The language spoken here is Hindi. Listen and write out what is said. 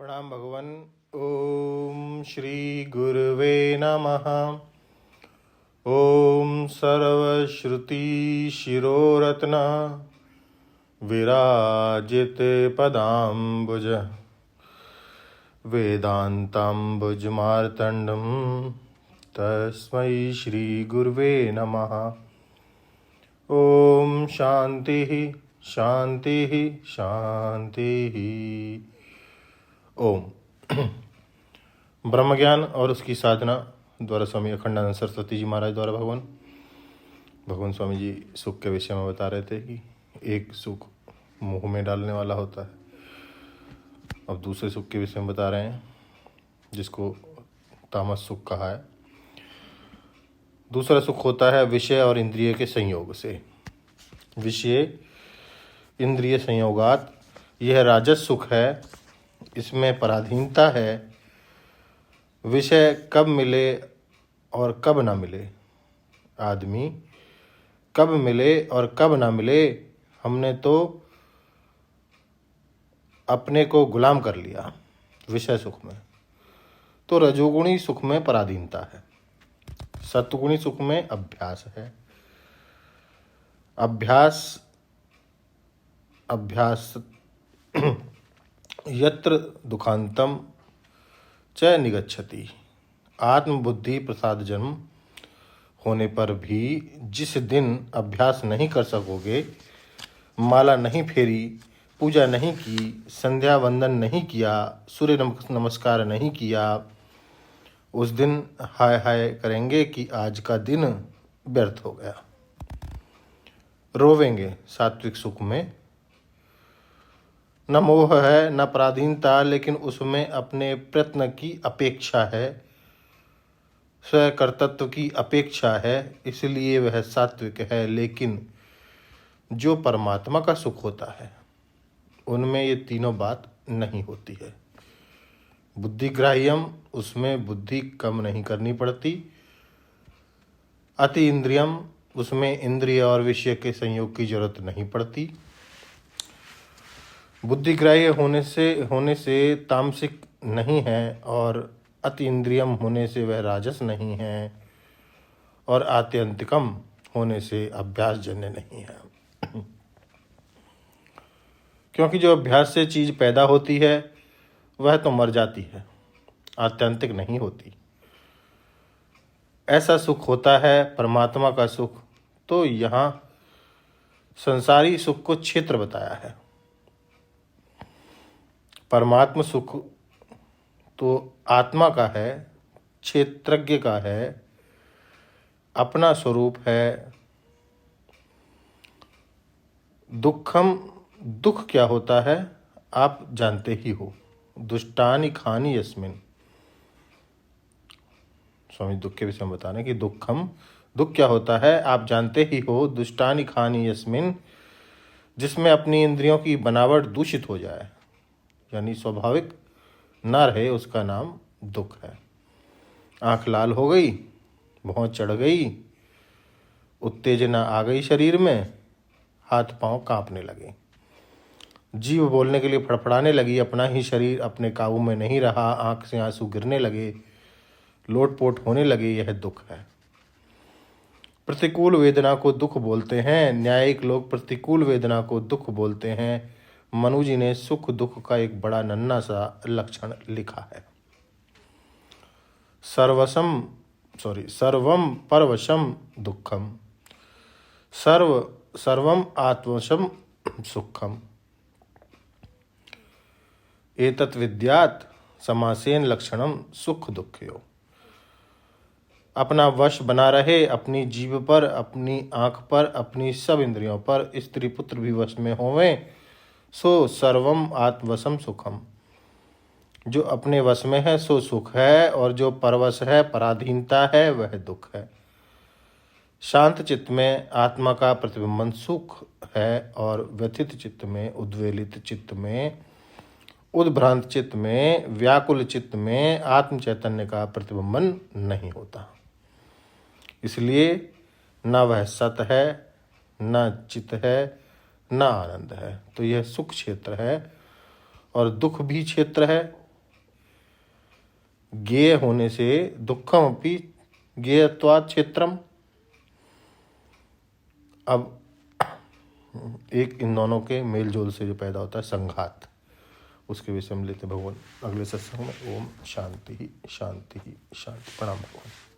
प्रणाम भगवान। ओम श्री गुरुवे नमः। ओम सर्वश्रुति शिरोरत्न विराजित पदाम्बुज वेदांताम्बुज मार्तंडम तस्मै श्री गुरुवे नमः। ओम शांति शांति शांति। ओम ब्रह्म ज्ञान और उसकी साधना द्वारा स्वामी अखंडानंद सरस्वती जी महाराज द्वारा भगवान स्वामी जी सुख के विषय में बता रहे थे कि एक सुख मुंह में डालने वाला होता है। अब दूसरे सुख के विषय में बता रहे हैं जिसको तामस सुख कहा है। दूसरा सुख होता है विषय और इंद्रिय के संयोग से। विषय इंद्रिय संयोगात यह राजस सुख है। इसमें पराधीनता है। विषय कब मिले और कब ना मिले, आदमी कब मिले और कब ना मिले, हमने तो अपने को गुलाम कर लिया विषय सुख में। तो रजोगुणी सुख में पराधीनता है, सत्वगुणी सुख में अभ्यास है। अभ्यास यत्र दुखांतम च निगच्छति। आत्मबुद्धि प्रसाद जन्म होने पर भी जिस दिन अभ्यास नहीं कर सकोगे, माला नहीं फेरी, पूजा नहीं की, संध्या वंदन नहीं किया, सूर्य नमस्कार नहीं किया, उस दिन हाय हाय करेंगे कि आज का दिन व्यर्थ हो गया। रोवेंगे सात्विक सुख में। न मोह है न पराधीनता, लेकिन उसमें अपने प्रयत्न की अपेक्षा है, स्वकर्तृत्व की अपेक्षा है, इसलिए वह सात्विक है। लेकिन जो परमात्मा का सुख होता है उनमें ये तीनों बात नहीं होती है। बुद्धिग्राह्यम, उसमें बुद्धि कम नहीं करनी पड़ती। अति इंद्रियम, उसमें इंद्रिय और विषय के संयोग की जरूरत नहीं पड़ती। बुद्धिग्राह्य होने से तामसिक नहीं है, और अति इंद्रियम होने से वह राजस नहीं है, और आत्यंतिकम होने से अभ्यास जन्य नहीं है। क्योंकि जो अभ्यास से चीज पैदा होती है वह तो मर जाती है, आत्यंतिक नहीं होती। ऐसा सुख होता है परमात्मा का सुख। तो यहाँ संसारी सुख को क्षेत्र बताया है। परमात्म सुख तो आत्मा का है, क्षेत्रज्ञ का है, अपना स्वरूप है। दुखम, दुख क्या होता है आप जानते ही हो। दुष्टानि खानि यस्मिन, स्वामी दुख के विषय में बता रहे कि दुखम, दुख क्या होता है आप जानते ही हो। दुष्टानि खानि यस्मिन, जिसमें अपनी इंद्रियों की बनावट दूषित हो जाए, यानी स्वाभाविक ना रहे, उसका नाम दुख है। आंख लाल हो गई, भौं चढ़ गई, उत्तेजना आ गई शरीर में, हाथ पांव कांपने लगे, जीभ बोलने के लिए फड़फड़ाने लगी, अपना ही शरीर अपने काबू में नहीं रहा, आंख से आंसू गिरने लगे, लोटपोट होने लगे, यह दुख है। प्रतिकूल वेदना को दुख बोलते हैं। न्यायिक लोग प्रतिकूल वेदना को दुख बोलते हैं। मनु जी ने सुख दुख का एक बड़ा नन्हा सा लक्षण लिखा है। सर्वम परवशम दुखम, सर्वम आत्मवशम सुखम, एतत् विद्यात् समासेन लक्षणम सुख दुखयो। अपना वश बना रहे, अपनी जीभ पर, अपनी आंख पर, अपनी सब इंद्रियों पर, स्त्री पुत्र भी वश में होवें, सो सर्वम आत्मवशम सुखम। जो अपने वश में है सो सुख है, और जो परवश है, पराधीनता है, वह दुख है। शांत चित्त में आत्मा का प्रतिबिंबन सुख है, और व्यथित चित्त में, उद्वेलित चित्त में, उद्भ्रांत चित्त में, व्याकुल चित्त में आत्म चैतन्य का प्रतिबिंबन नहीं होता। इसलिए न वह सत है, न चित्त है, न आनंद है। तो यह सुख क्षेत्र है, और दुख भी क्षेत्र है, ज्ञेय होने से दुखम अपि ज्ञेयत्वात् क्षेत्रम। अब एक इन दोनों के मेल जोल से जो पैदा होता है संघात, उसके विषय में लेते भगवान अगले सत्संग में। ओम शांति शांति शांति। प्रणाम भगवान।